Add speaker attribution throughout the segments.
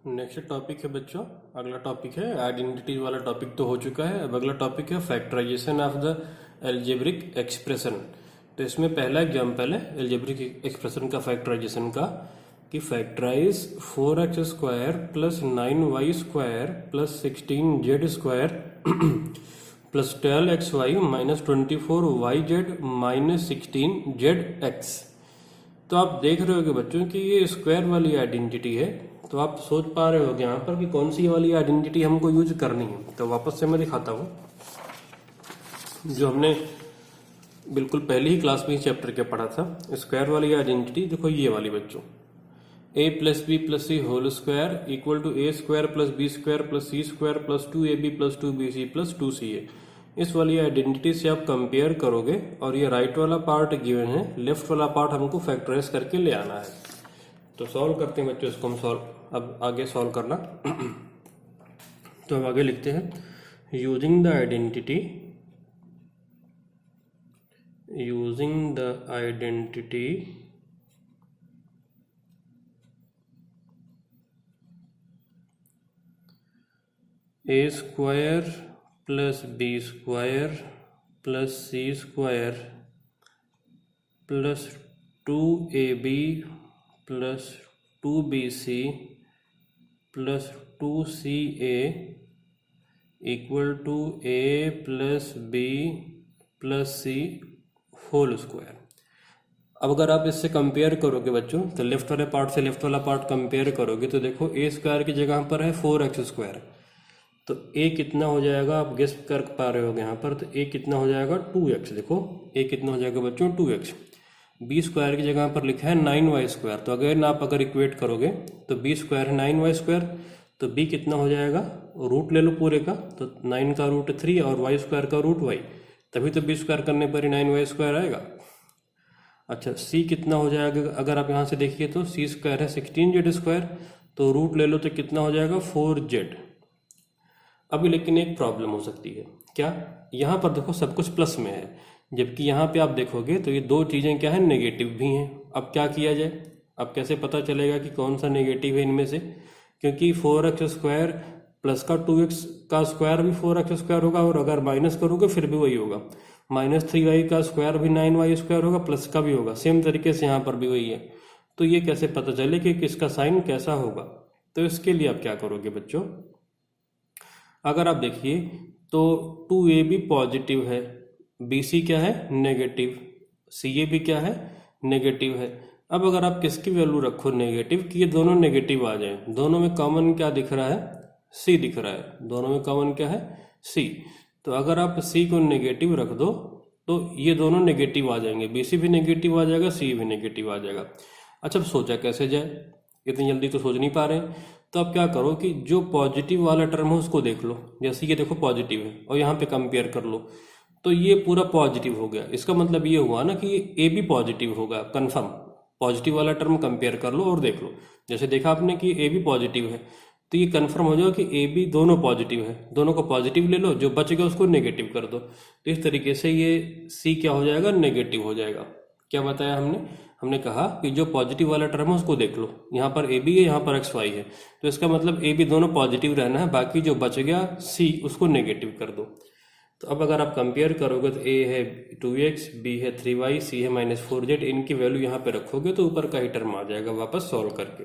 Speaker 1: Next topic है बच्चों, अगला टॉपिक है आइडेंटिटी वाला टॉपिक तो हो चुका है। अब अगला टॉपिक है factorization of the algebraic expression. तो इसमें पहला एग्जाम्पल है एल्जेब्रिक एक्सप्रेशन का फैक्टराइजेशन का कि factorize 4x² plus 9y² plus 16z² plus 12xy minus 24yz minus 16zx। तो आप देख रहे होगे बच्चों कि ये स्क्वायर वाली आइडेंटिटी है। तो आप सोच पा रहे होगे यहाँ पर कि कौन सी वाली आइडेंटिटी हमको यूज करनी है। तो वापस से मैं दिखाता हूँ जो हमने बिल्कुल पहली ही क्लास में इस चैप्टर के पढ़ा था। स्क्वायर वाली आइडेंटिटी देखो ये वाली बच्चों, a plus B plus C whole square equal to a square plus B square plus C square plus 2ab plus 2bc plus 2ca। इस वाली आइडेंटिटी से आप कंपेयर करोगे और ये राइट वाला पार्ट गिवन है, लेफ्ट वाला पार्ट हमको फैक्टराइज करके ले आना है। तो सॉल्व करते हैं बच्चों इसको हम अब आगे सॉल्व करना। तो अब आगे लिखते हैं using the identity a square plus B square plus C square plus 2ab plus 2bc plus 2ca equal to a plus B plus C whole square. अब अगर आप इससे कंपेयर करोगे बच्चों, तो लेफ्ट वाले पार्ट से लेफ्ट वाला पार्ट कंपेयर करोगे तो देखो a स्क्वायर की जगह पर है 4x²। तो a कितना हो जाएगा, आप गेस कर पा रहे होगे यहाँ पर। तो a कितना हो जाएगा 2x। देखो a कितना हो जाएगा बच्चों 2x। बी स्क्वायर की जगह पर लिखा है 9y²। तो अगर आप इक्वेट करोगे तो बी स्क्वायर है 9y²। तो b कितना हो जाएगा, रूट ले लो पूरे का। तो 9 का रूट 3 और y² का रूट y, तभी तो बी स्क्वायर करने पर ही 9y² आएगा। अच्छा c कितना हो जाएगा, अगर आप यहाँ से देखिए तो c स्क्वायर है 16z²। तो रूट ले लो तो कितना हो जाएगा 4z। अभी लेकिन एक प्रॉब्लम हो सकती है, क्या? यहाँ पर देखो सब कुछ प्लस में है, जबकि यहाँ पे आप देखोगे तो ये दो चीज़ें क्या है, नेगेटिव भी हैं। अब क्या किया जाए, अब कैसे पता चलेगा कि कौन सा नेगेटिव है इनमें से? क्योंकि 4x² प्लस का 2x का स्क्वायर भी 4x² होगा, और अगर माइनस करोगे फिर भी वही होगा। माइनस 3y का स्क्वायर भी 9y² होगा, प्लस का भी होगा। सेम तरीके से यहाँ पर भी वही है। तो ये कैसे पता चले कि किसका साइन कैसा होगा? तो इसके लिए आप क्या करोगे बच्चों, अगर आप देखिए तो 2ab पॉजिटिव है, bc क्या है नेगेटिव, ca भी क्या है नेगेटिव है। अब अगर आप किसकी वैल्यू रखो नेगेटिव, कि ये दोनों नेगेटिव आ जाए, दोनों में कॉमन क्या दिख रहा है, c दिख रहा है। दोनों में कॉमन क्या है, c। तो अगर आप c को नेगेटिव रख दो तो ये दोनों नेगेटिव आ जाएंगे, bc भी नेगेटिव आ जाएगा, c भी नेगेटिव आ जाएगा। अच्छा सोचा कैसे जाए, इतनी जल्दी तो सोच नहीं पा रहे हैं। तो आप क्या करो कि जो पॉजिटिव वाला टर्म है उसको देख लो, जैसे ये देखो पॉजिटिव है और यहाँ पे कंपेयर कर लो। तो ये पूरा पॉजिटिव हो गया, इसका मतलब ये हुआ ना कि ए भी पॉजिटिव होगा, कंफर्म। पॉजिटिव वाला टर्म कंपेयर कर लो और देख लो, जैसे देखा आपने कि ए भी पॉजिटिव है, तो ये कंफर्म हो जाएगा कि ए बी दोनों पॉजिटिव है। दोनों को पॉजिटिव ले लो, जो बच गया उसको नेगेटिव कर दो। तो इस तरीके से ये सी क्या हो जाएगा, नेगेटिव हो जाएगा। क्या बताया हमने, हमने कहा कि जो पॉजिटिव वाला टर्म है उसको देख लो। यहाँ पर ए बी है, यहाँ पर एक्स वाई है, तो इसका मतलब ए बी दोनों पॉजिटिव रहना है, बाकी जो बच गया सी उसको नेगेटिव कर दो। तो अब अगर आप कंपेयर करोगे तो ए है 2x, बी है 3y, सी है -4z, इनकी वैल्यू यहाँ पे रखोगे तो ऊपर का ही टर्म आ जाएगा वापस सॉल्व करके।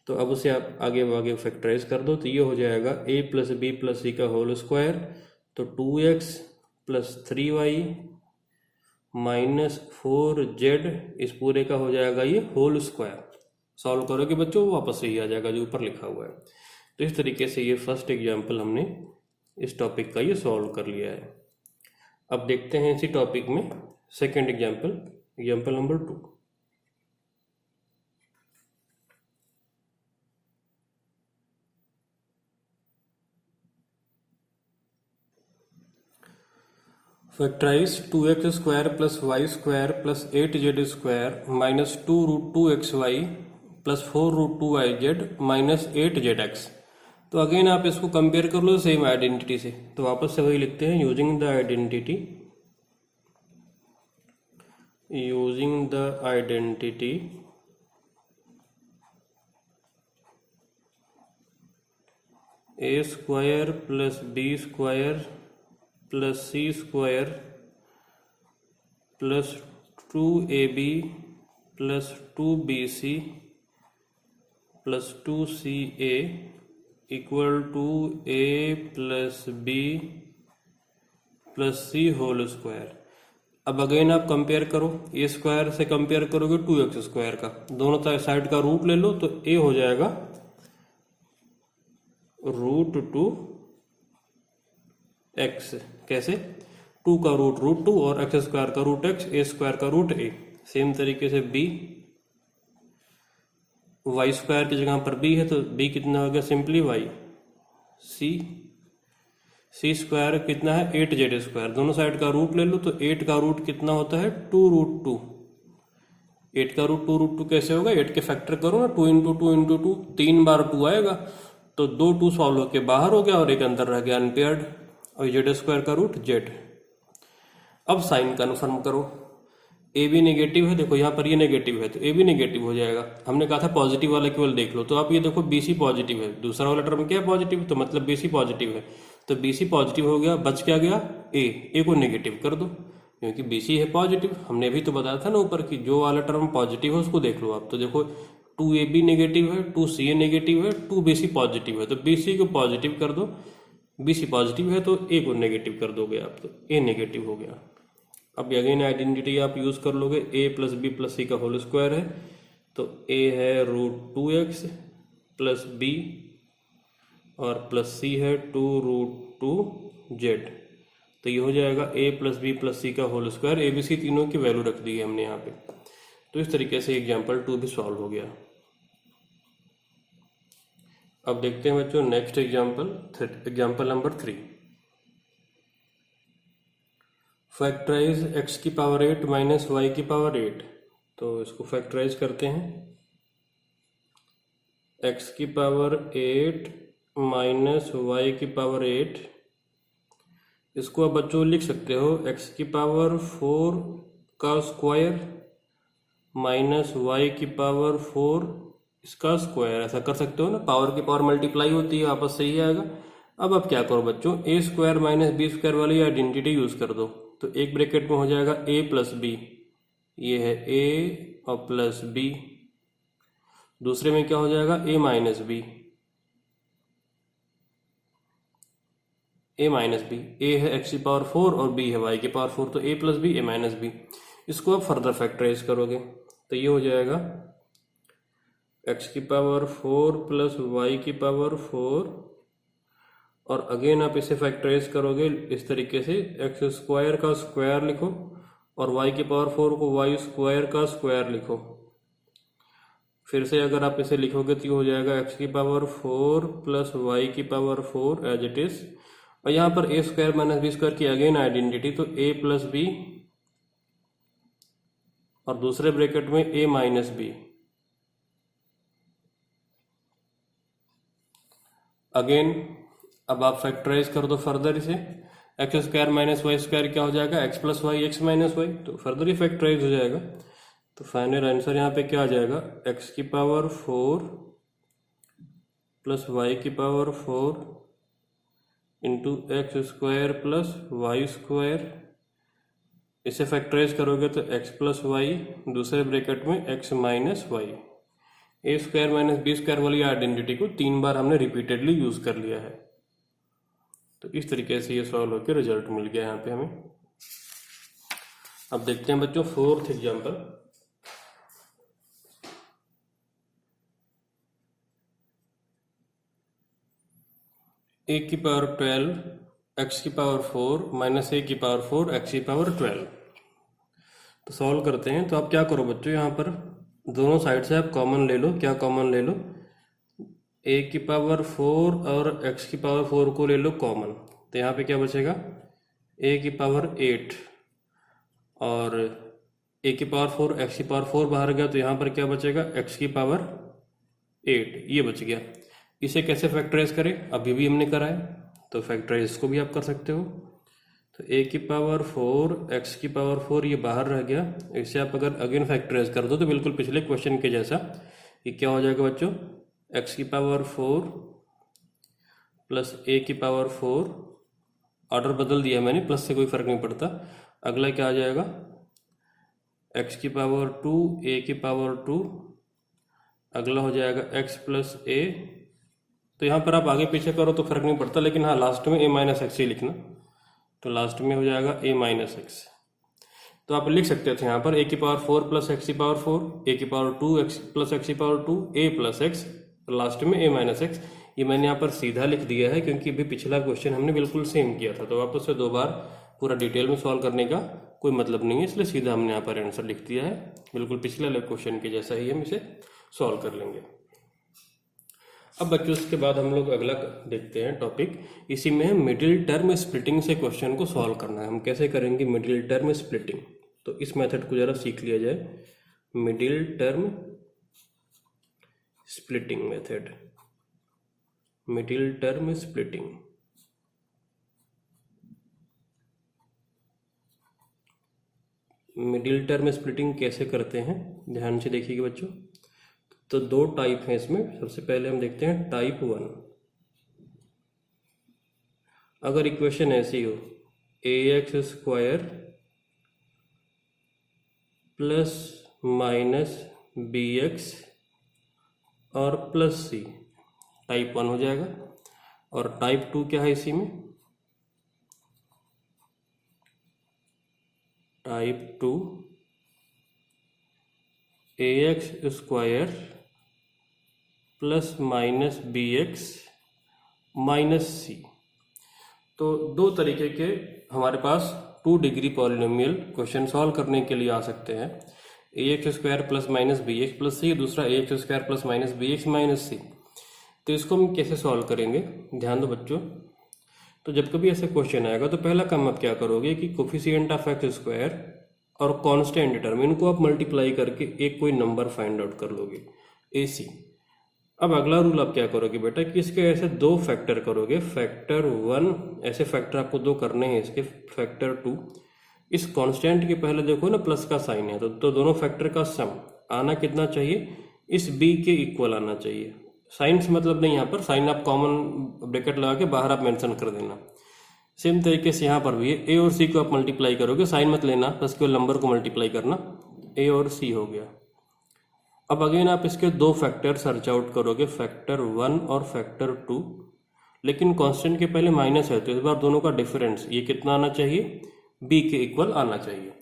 Speaker 1: तो अब उसे आप आगे फैक्टराइज कर दो, तो ये हो जाएगा a plus B plus C का होल स्क्वायर। तो 2x प्लस 3y -4z, इस पूरे का हो जाएगा ये होल स्क्वायर। सॉल्व करोगे बच्चों वापस से ही आ जाएगा जो ऊपर लिखा हुआ है। तो इस तरीके से ये फर्स्ट एग्जाम्पल हमने इस टॉपिक का ये सॉल्व कर लिया है। अब देखते हैं इसी टॉपिक में second example number 2। Factorize 2x² plus y² plus 8z² minus 2√2xy plus 4√2yz minus 8zx। तो अगेन आप इसको कंपेयर कर लो सेम आइडेंटिटी से। तो वापस से वही लिखते हैं, using the identity A square plus B square plus C square plus 2ab plus 2bc plus 2ca equal to a plus B plus C whole square. अब अगेन आप कंपेयर करो, ए स्क्वायर से कंपेयर करोगे 2x square का, दोनों side का root ले लो तो a हो जाएगा √2x। कैसे? 2 का रूट 2 और x स्क्वायर का रूट x, a स्क्वायर का रूट a। सेम तरीके से b, y स्क्वायर की जगह पर b है तो b कितना हो गया? Simply y। c स्क्वायर कितना है? 8z square. दोनों साइड का रूट ले लो तो 8 का रूट कितना होता है? 2√2। 8 का रूट 2√2 कैसे होगा? 8 के फैक्टर करो ना, 2 इंटू 2 इंटू 2, 3 बार 2 आएगा तो 2 2 सॉल्व होके बाहर हो गया और एक अंदर रह गया अनपेयर्ड, और जेड स्क्वायर का रूट z। अब साइन कन्फर्म करो, ए भी नेगेटिव है, देखो यहाँ पर ये नेगेटिव है तो ए भी नेगेटिव हो जाएगा। हमने कहा था पॉजिटिव वाला केवल देख लो, तो आप ये देखो BC पॉजिटिव है, दूसरा वाला टर्म क्या है? पॉजिटिव, तो मतलब BC पॉजिटिव है, तो BC पॉजिटिव हो गया, बच क्या गया? ए को नेगेटिव कर दो क्योंकि BC है पॉजिटिव। हमने अभी तो बताया था ना ऊपर की जो वाला टर्म पॉजिटिव है उसको देख लो आप, तो देखो 2AB नेगेटिव है, 2CA नेगेटिव है, 2BC पॉजिटिव है, तो BC को पॉजिटिव कर दो, BC पॉजिटिव है तो A को नेगेटिव कर दोगे आप, तो A नेगेटिव हो गया। अब अगेन आइडेंटिटी आप यूज कर लोगे, a plus B plus C का होल स्क्वायर है तो a है √2x प्लस बी और प्लस सी है 2√2z, तो ये हो जाएगा a plus B plus C का whole square. A B C तीनों की वैल्यू रख दी है हमने यहाँ पे। तो इस तरीके से एग्जाम्पल 2 भी सॉल्व हो गया। अब देखते हैं बच्चों next example number 3। Factorize x की पावर 8 माइनस y की पावर 8। तो इसको फैक्टराइज करते हैं, x की पावर 8 माइनस y की पावर 8, इसको आप बच्चों लिख सकते हो x की पावर 4 का स्क्वायर माइनस y की पावर 4 इसका स्क्वायर, ऐसा कर सकते हो ना, पावर की पावर मल्टीप्लाई होती है, आपस से ही आएगा। अब आप क्या करो बच्चों, a square minus B square वाली आइडेंटिटी यूज कर दो, तो एक ब्रैकेट में हो जाएगा a प्लस बी, ये है a और प्लस b, दूसरे में क्या हो जाएगा? a minus B, a minus B, a है x की पावर 4 और b है y की पावर 4, तो a plus B a minus B. इसको आप फर्दर फैक्टराइज करोगे तो ये हो जाएगा x की पावर 4 प्लस y की पावर 4, और अगेन आप इसे फैक्टराइज करोगे इस तरीके से, x स्क्वायर का स्क्वायर लिखो और y की पावर 4 को y स्क्वायर का स्क्वायर लिखो। फिर से अगर आप इसे लिखोगे तो हो जाएगा x की पावर 4 प्लस y की पावर 4 एज इट इज, और यहाँ पर a square minus B square की अगेन आइडेंटिटी, तो a प्लस बी और दूसरे ब्रैकेट में a माइनस बी। अगेन अब आप फैक्टराइज कर दो फर्दर इसे, X square minus Y square क्या हो जाएगा? X plus Y X minus Y, तो फर्दर ही फैक्टराइज हो जाएगा। तो फाइनल आंसर यहाँ पे क्या आ जाएगा? एक्स की पावर 4 प्लस वाई की power 4 into X square plus Y square, इसे फैक्टराइज करोगे तो एक्स प्लस वाई, दूसरे ब्रैकेट में X minus Y. A square minus B square वाली आइडेंटिटी को 3 बार हमने रिपीटेडली यूज कर लिया है। तो इस तरीके से ये सॉल्व होकर रिजल्ट मिल गया यहाँ पे हमें। अब देखते हैं बच्चों 4th एग्जाम्पल। a की पावर 12 x की पावर 4 माइनस a की पावर 4 x की पावर 12। तो सॉल्व करते हैं। तो आप क्या करो बच्चों, यहाँ पर दोनों साइड से आप कॉमन ले लो। क्या कॉमन ले लो? a की पावर 4 और x की पावर 4 को ले लो कॉमन, तो यहाँ पे क्या बचेगा? a की पावर 8 और a की पावर 4 x की पावर 4 बाहर गया, तो यहाँ पर क्या बचेगा? x की पावर 8 ये बच गया। इसे कैसे फैक्टराइज करें? अभी भी हमने करा है, तो फैक्टराइज को भी आप कर सकते हो। तो a की पावर 4 x की पावर 4 ये बाहर रह गया, इसे आप अगर अगेन फैक्टराइज कर दो तो बिल्कुल पिछले क्वेश्चन के जैसा ये क्या हो जाएगा बच्चों? x की पावर 4 प्लस ए की पावर 4, ऑर्डर बदल दिया मैंने, प्लस से कोई फर्क नहीं पड़ता। अगला क्या आ जाएगा, एक्स की पावर 2, ए की पावर 2, अगला हो जाएगा एक्स प्लस ए। तो यहाँ पर आप आगे पीछे करो तो फर्क नहीं पड़ता, लेकिन हाँ लास्ट में ए माइनस एक्स ही लिखना, तो लास्ट में हो जाएगा ए माइनस एक्स। तो आप लिख सकते थे यहाँ पर ए की पावर 4 प्लस एक्स की पावर 4, ए की पावर 2 एक्स प्लस एक्स की पावर 2, ए प्लस एक्स, लास्ट में ए माइनस एक्स। ये मैंने यहाँ पर सीधा लिख दिया है क्योंकि अभी पिछला क्वेश्चन हमने बिल्कुल सेम किया था, तो वापस से 2 बार पूरा डिटेल में सॉल्व करने का कोई मतलब नहीं है, इसलिए सीधा हमने यहाँ पर आंसर लिख दिया है, बिल्कुल पिछले क्वेश्चन के जैसा ही हम इसे सॉल्व कर लेंगे। अब बच्चों उसके बाद हम लोग अगला देखते हैं टॉपिक, इसी में मिडिल टर्म स्प्लिटिंग से क्वेश्चन को सॉल्व करना है। हम कैसे करेंगे मिडिल टर्म स्प्लिटिंग, तो इस मेथड को जरा सीख लिया जाए, middle term splitting method, middle term splitting. Middle term splitting कैसे करते हैं ध्यान से देखिएगा बच्चों। तो 2 टाइप हैं इसमें, सबसे पहले हम देखते हैं टाइप 1। अगर इक्वेशन ऐसी हो A X square plus minus B X और प्लस सी, टाइप 1 हो जाएगा। और टाइप 2 क्या है इसी में, type 2 A X square plus minus B X minus C. तो 2 तरीके के हमारे पास 2 डिग्री पॉलिनोमियल क्वेश्चन सॉल्व करने के लिए आ सकते हैं, A X square plus minus B X plus C, दूसरा A X square plus minus B X minus C. तो इसको हम कैसे सॉल्व करेंगे ध्यान दो बच्चों। तो जब कभी ऐसे क्वेश्चन आएगा तो पहला काम आप क्या करोगे कि कोफिशिएंट ऑफ एक्स स्क्वायर और कांस्टेंट टर्म, इनको आप मल्टीप्लाई करके एक कोई नंबर फाइंड आउट कर लोगे, ए सी। अब अगला रूल आप क्या करोगे बेटा कि इसके ऐसे 2 फैक्टर करोगे, फैक्टर 1, ऐसे फैक्टर आपको 2 करने हैं इसके, फैक्टर 2। इस कांस्टेंट के पहले देखो ना प्लस का साइन है, तो दोनों फैक्टर का सम आना कितना चाहिए, इस b के इक्वल आना चाहिए। साइन से मतलब नहीं, यहाँ पर साइन आप कॉमन ब्रैकेट लगा के बाहर आप मेंशन कर देना। सेम तरीके से यहाँ पर भी ए और सी को आप मल्टीप्लाई करोगे, साइन मत लेना, बस केवल नंबर को मल्टीप्लाई करना, ए और सी हो गया। अब अगेन आप इसके 2 फैक्टर सर्च आउट करोगे, फैक्टर 1 और फैक्टर 2, लेकिन कांस्टेंट के पहले माइनस है तो इस बार दोनों का डिफरेंस ये कितना आना चाहिए, b के इक्वल आना चाहिए।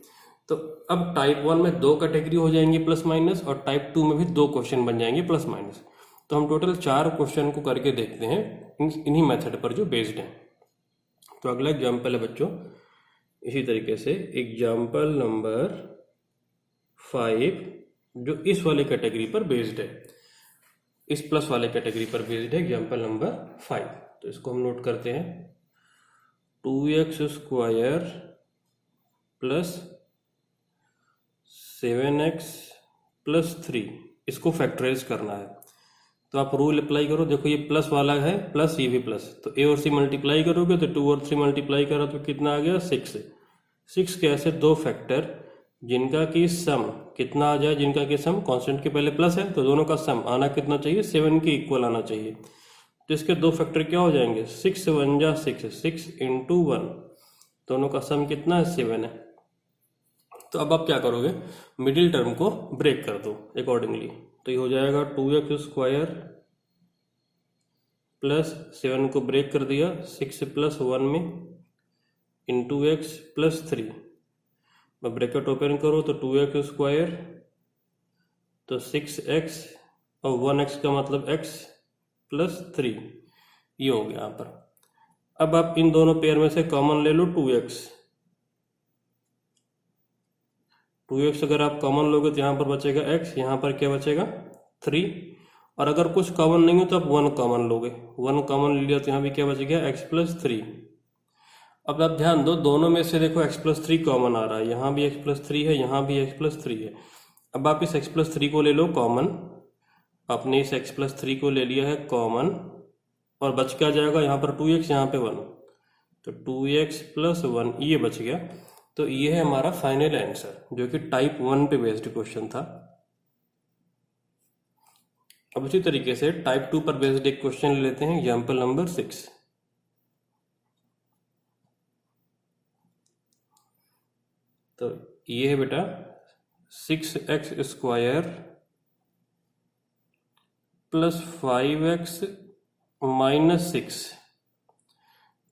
Speaker 1: तो अब टाइप 1 में 2 कैटेगरी हो जाएंगी प्लस माइनस, और टाइप 2 में भी 2 क्वेश्चन बन जाएंगे प्लस माइनस। तो हम टोटल 4 क्वेश्चन को करके देखते हैं इन्हीं मेथड पर जो बेस्ड है। तो अगला एग्जाम्पल है बच्चों इसी तरीके से, एग्जाम्पल नंबर 5 जो इस वाले कैटेगरी पर बेस्ड है, इस प्लस वाले कैटेगरी पर बेस्ड है, एग्जाम्पल नंबर 5। तो इसको हम नोट करते हैं, 2x square plus 7x plus 3, इसको फैक्टराइज करना है। तो आप रूल अप्लाई करो, देखो ये प्लस वाला है प्लस, ये भी प्लस, तो ए और सी मल्टीप्लाई करोगे तो 2 और 3 मल्टीप्लाई करो तो कितना आ गया 6। 6 के ऐसे 2 फैक्टर जिनका कि सम कितना आ जाए, जिनका कि सम कांस्टेंट के पहले प्लस है तो दोनों का सम आना कितना चाहिए, 7 के इक्वल आना चाहिए। तो इसके 2 फैक्टर क्या हो जाएंगे, 6 1 जा 6, 6 × 1, दोनों का सम कितना है 7 है। तो अब आप क्या करोगे, मिडिल टर्म को ब्रेक कर दो अकॉर्डिंगली। तो ये हो जाएगा 2x स्क्वायर प्लस 7 को ब्रेक कर दिया 6 प्लस 1 में, into X plus 3, bracket open करो तो 2x स्क्वायर तो 6x और 1x का मतलब x प्लस 3, ये हो गया यहाँ पर। अब आप इन दोनों पेयर में से कॉमन ले लो 2x अगर आप कॉमन लोगे तो यहाँ पर बचेगा x, यहाँ पर क्या बचेगा 3, और अगर कुछ कॉमन नहीं हो तो आप 1 कॉमन लोगे, 1 कॉमन ले लिया तो यहाँ भी क्या बच गया x प्लस 3। अब आप ध्यान दो दोनों में से देखो x प्लस 3 कॉमन आ रहा है, यहाँ भी x प्लस 3 है, यहाँ भी x प्लस 3 है। अब आप इस x प्लस 3 को ले लो कॉमन, आपने इस x प्लस 3 को ले लिया है कॉमन, और बच क्या जाएगा यहाँ पर 2x, यहाँ पे 1, तो 2x प्लस 1 ये बच गया। तो ये है हमारा फाइनल आंसर जो कि टाइप 1 पे बेस्ड क्वेश्चन था। अब उसी तरीके से टाइप 2 पर बेस्ड एक क्वेश्चन ले लेते हैं, एग्जाम्पल नंबर 6। तो ये है बेटा 6x square plus 5x minus 6।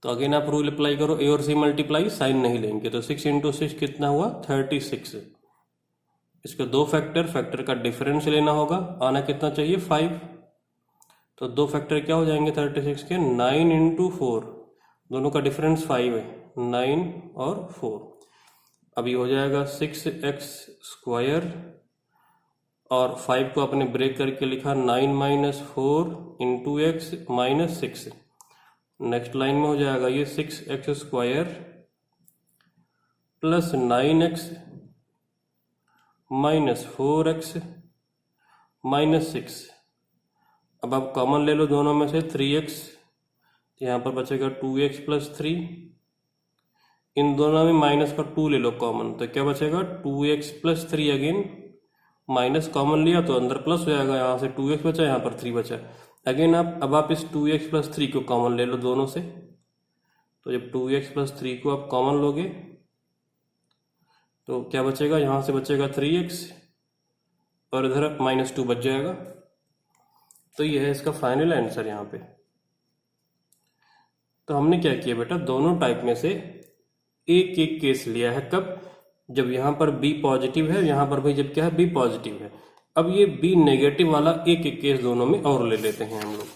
Speaker 1: तो अगेन आप रूल अप्लाई करो, ए और सी मल्टीप्लाई, साइन नहीं लेंगे, तो 6 इंटू 6 कितना हुआ 36। इसके दो फैक्टर का डिफरेंस लेना होगा, आना कितना चाहिए 5। तो दो फैक्टर क्या हो जाएंगे 36 के, 9 इंटू 4, दोनों का डिफरेंस 5 है, 9 और 4। अभी हो जाएगा 6x स्क्वायर और 5 को अपने ब्रेक करके लिखा 9 minus 4 into x minus 6। Next line में हो जाएगा ये 6x square plus 9x minus 4x minus 6। अब आप कॉमन ले लो दोनों में से 3x, यहाँ पर बचेगा 2x प्लस 3। इन दोनों में माइनस का 2 ले लो कॉमन, तो क्या बचेगा 2x plus 3। Again minus common लिया तो अंदर प्लस हो जाएगा, यहाँ से 2x बचा, यहाँ पर 3 बचा। अगेन अब आप इस 2x प्लस 3 को कॉमन ले लो दोनों से, तो जब 2x प्लस 3 को आप कॉमन लोगे तो क्या बचेगा, यहाँ से बचेगा 3x और इधर माइनस 2 बच जाएगा। तो ये है इसका फाइनल आंसर यहाँ पे। तो हमने क्या किया बेटा, दोनों टाइप में से एक एक केस लिया है। कब, जब यहाँ पर b पॉजिटिव है, यहाँ पर भी जब क्या है b पॉजिटिव है। अब ये b नेगेटिव वाला एक एक केस दोनों में और ले लेते हैं हम लोग।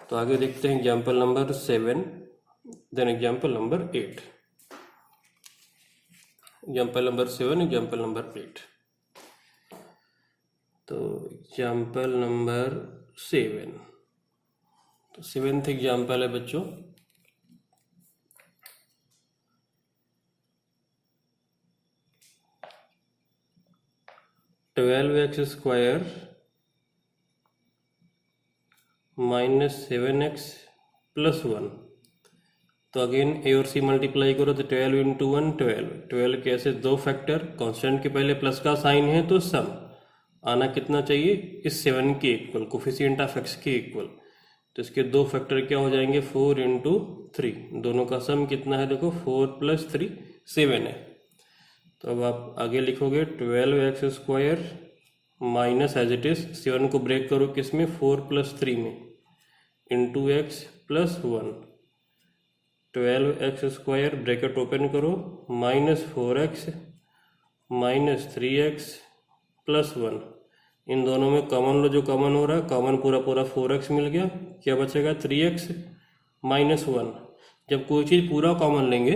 Speaker 1: तो आगे देखते हैं example number 7, then example number 8। Example number 7, example number 8। तो एग्जाम्पल नंबर 7, तो 7th एग्जाम्पल है बच्चों। Twelve x square minus 7x plus 1। तो अगेन ए और सी मल्टीप्लाई करो, तो 12 इंटू 1 12। 12 के ऐसे दो फैक्टर, कांस्टेंट के पहले प्लस का साइन है तो सम आना कितना चाहिए, इस 7 के इक्वल, कोफिशिएंट ऑफ x के इक्वल। तो इसके दो फैक्टर क्या हो जाएंगे 4 इंटू 3, दोनों का सम कितना है देखो 4 प्लस 3 7 है। तो अब आप आगे लिखोगे 12x square minus as it is 7 को ब्रेक करो किस में 4 प्लस 3 में, into X plus 1। 12x square bracket open करो minus 4x minus 3x plus 1। इन दोनों में कॉमन लो, जो कॉमन हो रहा है, कॉमन पूरा पूरा 4x मिल गया, क्या बचेगा 3x माइनस 1। जब कोई चीज़ पूरा कॉमन लेंगे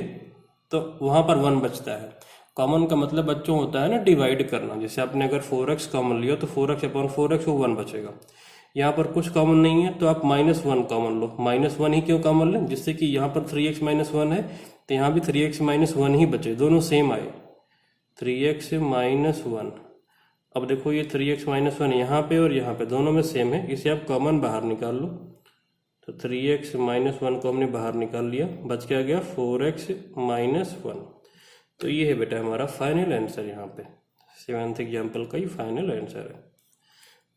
Speaker 1: तो वहाँ पर 1 बचता है। कॉमन का मतलब बच्चों होता है ना डिवाइड करना। जैसे आपने अगर 4x कॉमन लिया तो 4x अपॉन 4x वो 1 बचेगा। यहाँ पर कुछ कॉमन नहीं है तो आप माइनस 1 कॉमन लो। माइनस 1 ही क्यों कॉमन लें, जिससे कि यहाँ पर 3x माइनस 1 है तो यहाँ भी 3x माइनस 1 ही बचे, दोनों सेम आए, 3x माइनस 1। अब देखो ये 3x माइनस 1 यहाँ पे और यहाँ पे दोनों में सेम है, इसे आप कॉमन बाहर निकाल लो। तो 3x माइनस 1 को हमने बाहर निकाल लिया, बच क्या गया 4x माइनस 1। तो ये है बेटा हमारा फाइनल आंसर, यहाँ पे 7th एग्जाम्पल का ही फाइनल आंसर है।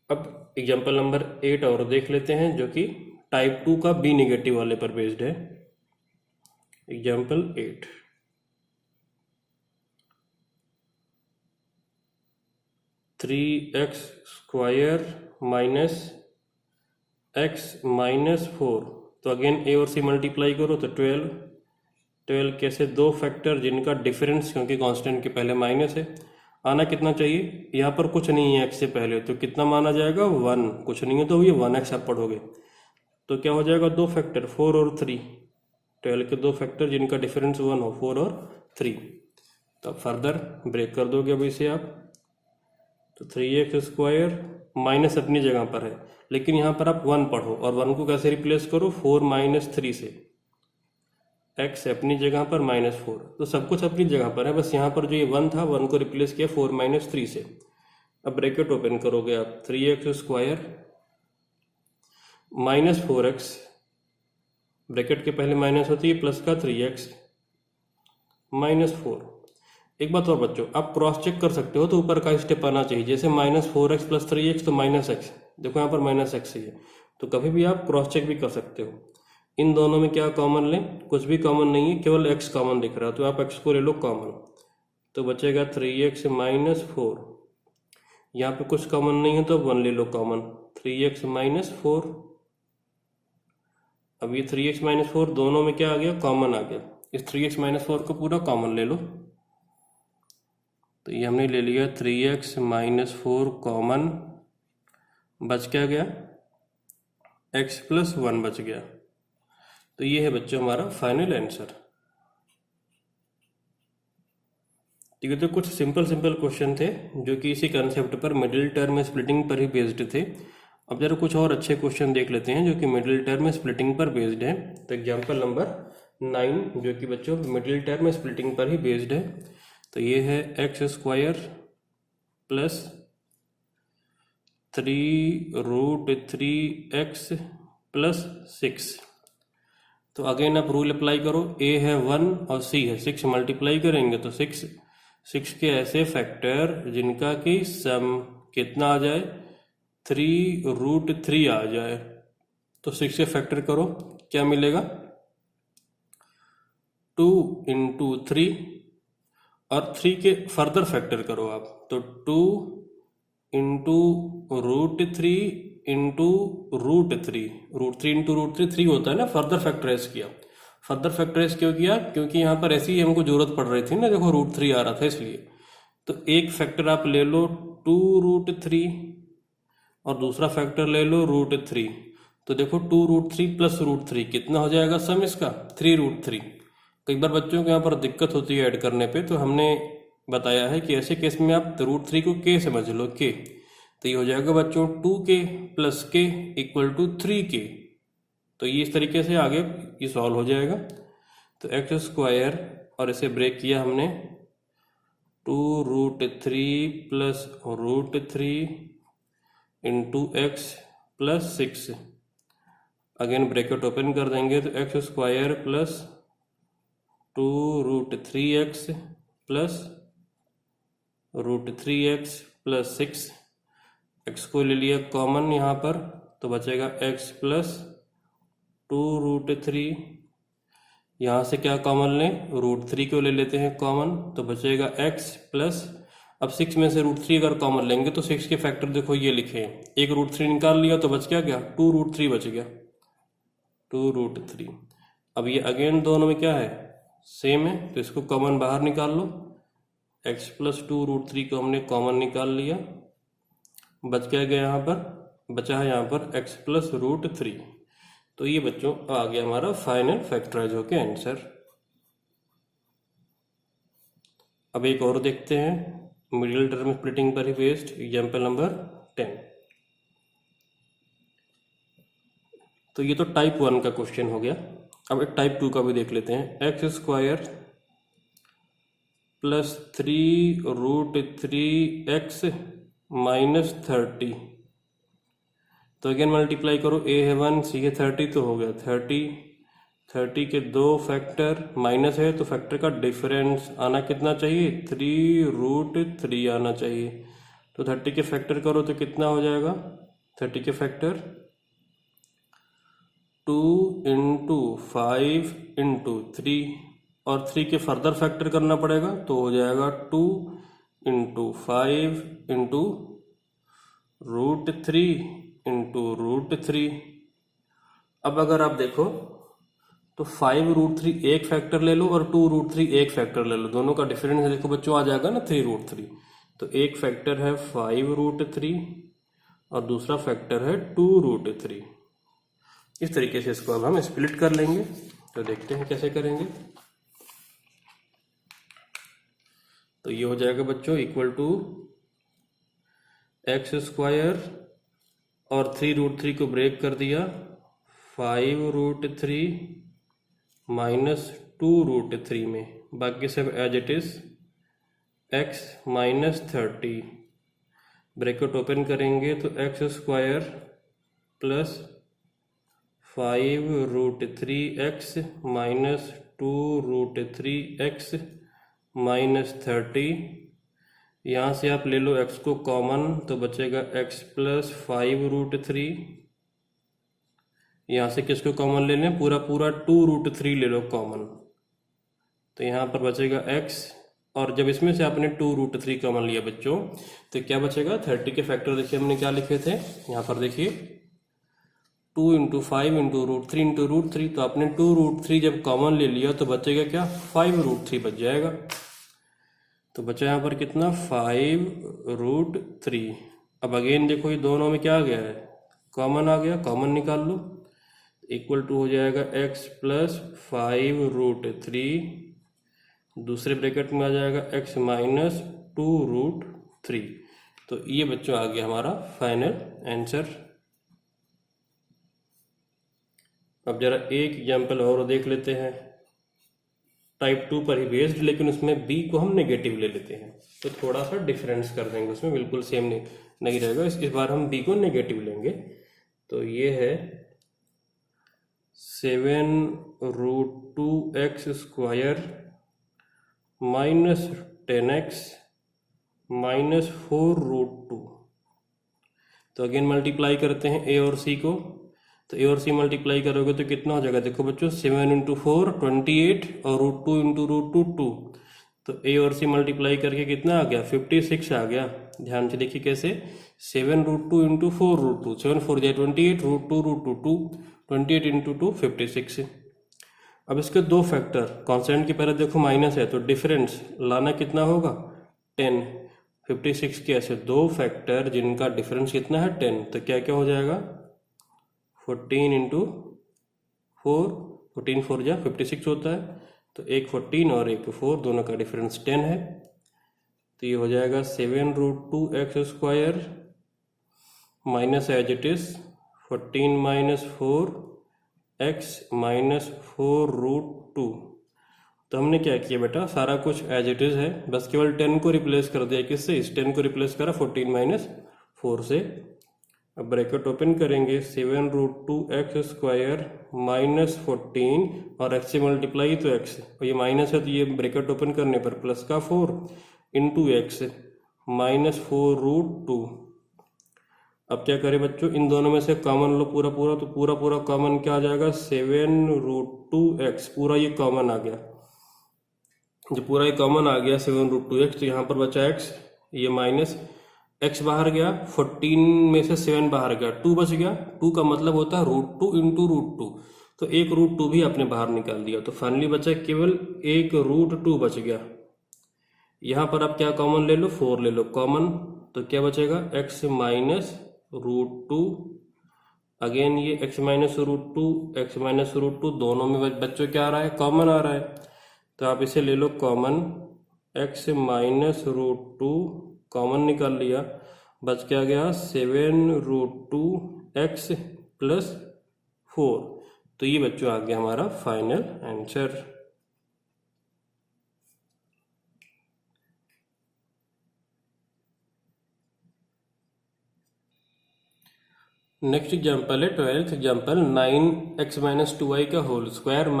Speaker 1: अब एग्जाम्पल नंबर 8 और देख लेते हैं, जो कि टाइप 2 का बी नेगेटिव वाले पर बेस्ड है। Example 8, three x square minus x minus 4। तो अगेन ए और सी मल्टीप्लाई करो तो 12 कैसे दो फैक्टर जिनका डिफरेंस, क्योंकि कांस्टेंट के पहले माइनस है, आना कितना चाहिए, यहाँ पर कुछ नहीं है x से पहले, तो कितना माना जाएगा 1, कुछ नहीं है तो ये 1x आप पढ़ोगे। तो क्या हो जाएगा दो फैक्टर 4 और 3, 12 के दो फैक्टर जिनका डिफरेंस 1 हो, 4 और 3। तो अब फर्दर ब्रेक कर दोगे अब इसे आप, तो 3x स्क्वायर माइनस अपनी जगह पर है, लेकिन यहाँ पर आप 1 पढ़ो और 1 को कैसे रिप्लेस करो 4 माइनस 3 से, x अपनी जगह पर माइनस 4, तो सब कुछ अपनी जगह पर है, बस यहाँ पर जो ये 1 था 1 को रिप्लेस किया 4 माइनस 3 से। अब ब्रैकेट ओपन करोगे आप, 3x square minus 4x, bracket के पहले माइनस होती है प्लस का 3x माइनस 4। एक बात और बच्चों, आप क्रॉस चेक कर सकते हो, तो ऊपर का स्टेप आना चाहिए, जैसे माइनस 4x प्लस 3x तो माइनस x, देखो यहाँ पर माइनस x ही है, तो कभी भी आप क्रॉस चेक भी कर सकते हो। इन दोनों में क्या कॉमन लें, कुछ भी कॉमन नहीं है, केवल x कॉमन दिख रहा है, तो आप x को ले लो कॉमन। तो बचेगा 3x माइनस 4। यहाँ पे कुछ कॉमन नहीं है तो 1 ले लो कॉमन, 3x माइनस 4। अब ये 3x माइनस 4 दोनों में क्या आ गया, कॉमन आ गया। इस 3x माइनस 4 को पूरा कॉमन ले लो, तो ये हमने ले लिया 3x माइनस 4 कॉमन, बच क्या गया, x प्लस 1 बच गया। तो ये है बच्चों हमारा फाइनल आंसर। ठीक है, तो कुछ सिंपल क्वेश्चन थे जो कि इसी कंसेप्ट पर, मिडिल टर्म स्प्लिटिंग पर ही बेस्ड थे। अब जरा कुछ और अच्छे क्वेश्चन देख लेते हैं जो कि मिडिल टर्म स्प्लिटिंग पर बेस्ड है। तो एग्जाम्पल नंबर 9 जो कि बच्चों मिडिल टर्म स्प्लिटिंग पर ही बेस्ड है। तो ये है x square plus 3√3x plus 6। तो अगेन आप रूल अप्लाई करो, a है 1 और c है 6, मल्टीप्लाई करेंगे तो 6 के ऐसे फैक्टर जिनका कि सम कितना आ जाए, 3√3 आ जाए। तो 6 से फैक्टर करो, क्या मिलेगा, 2 × 3, और 3 के फर्दर फैक्टर करो आप, तो 2 × √3 × √3, √3 × √3 3 होता है ना, फर्दर फैक्टराइज किया। फर्दर फैक्टराइज क्यों किया, क्योंकि यहाँ पर ऐसी ही हमको जरूरत पड़ रही थी ना, देखो √3 आ रहा था इसलिए। तो एक फैक्टर आप ले लो 2√3 और दूसरा फैक्टर ले लो √3। तो देखो 2√3 प्लस √3 कितना हो जाएगा सम इसका, 3√3। कई बार बच्चों को यहाँ पर दिक्कत होती है ऐड करने पे, तो हमने बताया है कि ऐसे केस में आप √3 को k समझ लो, k। तो ये हो जाएगा बच्चों 2k plus k equal to 3k। तो ये इस तरीके से आगे ये सॉल्व हो जाएगा। तो एक्स स्क्वायर और इसे ब्रेक किया हमने, 2√3 plus √3 into X plus 6। Again bracket open कर देंगे तो X square plus 2√3x plus √3x plus 6। x को ले लिया कॉमन यहाँ पर, तो बचेगा x प्लस 2√3। यहाँ से क्या कॉमन लें, √3 को ले लेते हैं कॉमन, तो बचेगा x प्लस, अब 6 में से √3 अगर कॉमन लेंगे तो 6 के फैक्टर देखो ये लिखे हैं, एक √3 निकाल लिया तो बच क्या गया, 2√3 बच गया, 2√3। अब ये अगेन दोनों में क्या है, सेम है, तो इसको कॉमन बाहर निकाल लो। x प्लस 2√3 को हमने कॉमन निकाल लिया, बच क्या गया यहाँ पर, बचा है यहाँ पर x प्लस √3। तो ये बच्चों आ गया हमारा फाइनल फैक्टराइज होके आंसर। अब एक और देखते हैं मिडिल टर्म स्प्लिटिंग पर ही बेस्ड, एग्जाम्पल नंबर 10। तो ये तो टाइप 1 का क्वेश्चन हो गया। अब एक टाइप 2 का भी देख लेते हैं, x square plus 3√3x minus 30। तो अगेन मल्टीप्लाई करो, a है 1 c है 30, तो हो गया 30 के दो फैक्टर माइनस है, तो फैक्टर का डिफरेंस आना कितना चाहिए, 3√3 आना चाहिए। तो 30 के फैक्टर करो तो कितना हो जाएगा, 30 के फैक्टर 2 × 5 × 3, और 3 के फर्दर फैक्टर करना पड़ेगा, तो हो जाएगा 2 × 5 × √3 × √3। अब अगर आप देखो तो 5√3 एक फैक्टर ले लो और 2√3 एक फैक्टर ले लो, दोनों का डिफरेंस देखो बच्चों आ जाएगा ना 3√3। तो एक फैक्टर है 5√3 और दूसरा फैक्टर है 2√3। इस तरीके से इसको अब हम स्प्लिट कर लेंगे, तो देखते हैं कैसे करेंगे। तो ये हो जाएगा बच्चों इक्वल टू एक्स स्क्वायर और 3√3 को ब्रेक कर दिया, 5√3 माइनस 2√3 में, बाकी सब as it is, x minus 30। Bracket open करेंगे तो X square plus 5√3x minus 2√3x minus 30। यहाँ से आप ले लो x को कॉमन, तो बचेगा x प्लस 5√3। यहाँ से किसको कॉमन ले लें, पूरा 2√3 ले लो कॉमन, तो यहाँ पर बचेगा x और जब इसमें से आपने 2√3 कॉमन लिया बच्चों, तो क्या बचेगा? 30 के फैक्टर देखिए हमने क्या लिखे थे यहाँ पर, देखिए 2 × 5 × √3 × √3, तो आपने 2√3 जब कॉमन ले लिया तो बचेगा क्या? 5√3 बच जाएगा। तो बचा यहाँ पर कितना? 5√3। अब अगेन देखो ये दोनों में क्या आ गया है? कॉमन आ गया, कॉमन निकाल लो। इक्वल टू हो जाएगा x + 5√3, दूसरे ब्रैकेट में आ जाएगा x - 2√3। तो ये बच्चों आ गया हमारा फाइनल आंसर। अब जरा एक एग्जाम्पल और देख लेते हैं, टाइप 2 पर ही बेस्ड, लेकिन उसमें b को हम नेगेटिव ले लेते हैं, तो थोड़ा सा डिफरेंस कर देंगे उसमें, बिल्कुल सेम नहीं रहेगा। इस बार हम b को नेगेटिव लेंगे। तो ये है 7√2x² - 10x - 4√2। तो अगेन मल्टीप्लाई करते हैं a और c को। तो a और c मल्टीप्लाई करोगे तो कितना हो जाएगा? देखो बच्चों 7 × 4 28 और √2 × √2 2। तो a और c मल्टीप्लाई करके कितना आ गया? 56 आ गया। ध्यान से देखिए कैसे, 7√2 × 4√2, 7 4 = 28, √2 √2 2, 28 × 2 56। अब इसके दो फैक्टर, कॉन्स्टेंट के पहले देखो माइनस है तो डिफरेंस लाना कितना होगा? 10। 56 के ऐसे दो फैक्टर जिनका डिफरेंस कितना है? 10। तो क्या क्या हो जाएगा? 14 × 4, 14 4 = 56 होता है। तो एक 14 और एक 4, दोनों का डिफरेंस 10 है। तो ये हो जाएगा 7√2x² minus as it is 14 - 4x - 4√2। तो हमने क्या किया बेटा? सारा कुछ एज इट इज है, बस केवल 10 को रिप्लेस कर दिया। किससे? इस 10 को रिप्लेस करा 14 - 4 से। अब ब्रैकेट ओपन करेंगे, 7√2x² - 14 और x से मल्टीप्लाई तो x, और ये माइनस है तो ये ब्रैकेट ओपन करने पर प्लस का 4 × x - 4√2। अब क्या करें बच्चों? इन दोनों में से कॉमन लो पूरा पूरा, तो पूरा पूरा कॉमन क्या आ जाएगा? 7√2x, पूरा ये कॉमन आ गया। जब पूरा ये कॉमन आ गया 7√2x, तो यहाँ पर बचा x, ये माइनस x बाहर गया, 14 में से 7 बाहर गया, 2 बच गया। 2 का मतलब होता है √2 × √2, तो एक √2 भी आपने बाहर निकाल दिया। तो फाइनली बचा केवल एक √2 बच गया। यहाँ पर आप क्या कॉमन ले लो? 4 ले लो कॉमन, तो क्या बचेगा? x - √2। अगेन ये x - √2, x - √2 दोनों में बच्चों क्या आ रहा है? कॉमन आ रहा है। तो आप इसे ले लो कॉमन, x - √2 कॉमन निकाल लिया, बच क्या गया? 7√2x + 4। तो ये बच्चों आ गया हमारा फाइनल आंसर। नेक्स्ट एग्जाम्पल है 12th एग्जाम्पल, 9x - 2y का होल स्क्वायर -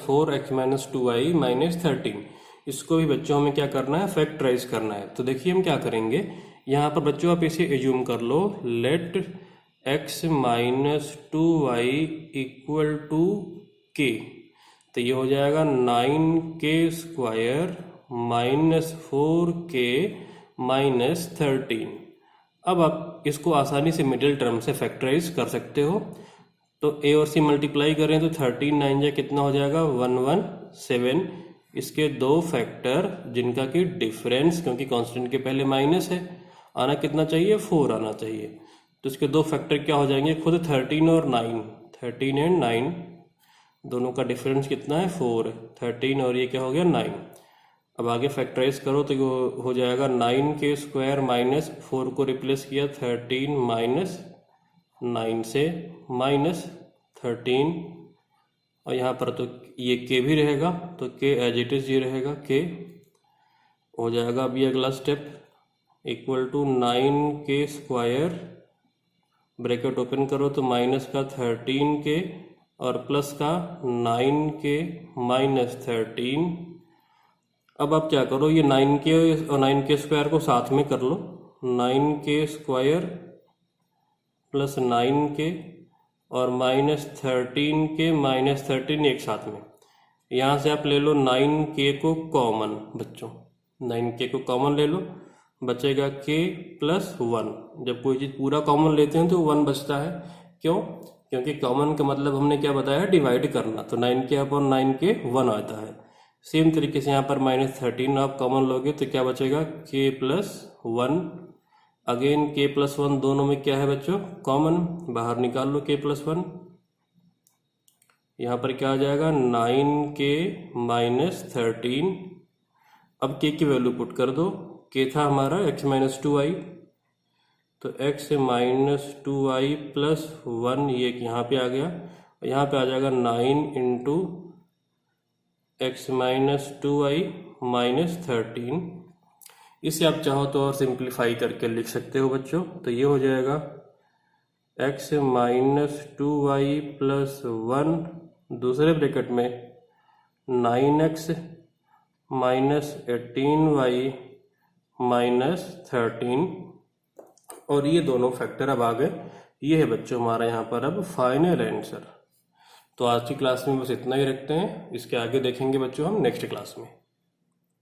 Speaker 1: 4x - 2y - 13। इसको भी बच्चों हमें क्या करना है? फैक्टराइज करना है। तो देखिए हम क्या करेंगे, यहाँ पर बच्चों आप इसे एज्यूम कर लो, लेट x - 2y = k। तो ये हो जाएगा 9k² - 4k - 13। अब आप इसको आसानी से मिडिल टर्म से फैक्टराइज कर सकते हो। तो a और c मल्टीप्लाई करें तो 13 9 जा कितना हो जाएगा? 117। इसके दो फैक्टर जिनका कि डिफरेंस, क्योंकि कांस्टेंट के पहले माइनस है, आना कितना चाहिए? 4 आना चाहिए। तो इसके दो फैक्टर क्या हो जाएंगे? खुद 13 और 9, 13 एंड 9 दोनों का डिफरेंस कितना है? 4। 13 और ये क्या हो गया? 9। अब आगे फैक्टराइज करो तो हो जाएगा 9k² - 4 को रिप्लेस किया 13 - 9 से -13, और यहाँ पर तो ये k भी रहेगा, तो k एज इट इज ये रहेगा, k हो जाएगा। अभी अगला step, equal to 9k², bracket open करो तो माइनस का 13k और प्लस का 9k - 13। अब आप क्या करो, ये 9k और 9k² को साथ में कर लो, 9k² + 9k और -13k - 13 एक साथ में। यहाँ से आप ले लो 9k को कॉमन बच्चों, 9k को कॉमन ले लो, बचेगा k प्लस 1। जब कोई चीज़ पूरा कॉमन लेते हैं तो 1 बचता है। क्यों? क्योंकि कॉमन का मतलब हमने क्या बताया, डिवाइड करना। तो 9k अपॉन 9k 1 आता है। सेम तरीके से यहाँ पर -13 आप कॉमन लोगे तो क्या बचेगा, k plus 1। Again k plus 1 दोनों में क्या है बच्चों, कॉमन, बाहर निकाल लो k प्लस 1। यहाँ पर क्या आ जाएगा, 9k माइनस 13। अब k की वैल्यू पुट कर दो, k था हमारा x माइनस 2i, तो x माइनस 2i प्लस 1 ये यहाँ पे आ गया। यहाँ पे आ जाएगा 9 into x minus 2i minus 13। इसे आप चाहो तो और सिंप्लीफाई करके लिख सकते हो बच्चों। तो ये हो जाएगा x माइनस 2i प्लस 1 दूसरे ब्रैकेट में 9x माइनस 18y माइनस 13, और ये दोनों फैक्टर अब आ गए। ये है बच्चों हमारा यहाँ पर अब फाइनल आंसर। तो आज की क्लास में बस इतना ही रखते हैं, इसके आगे देखेंगे बच्चों हम नेक्स्ट क्लास में।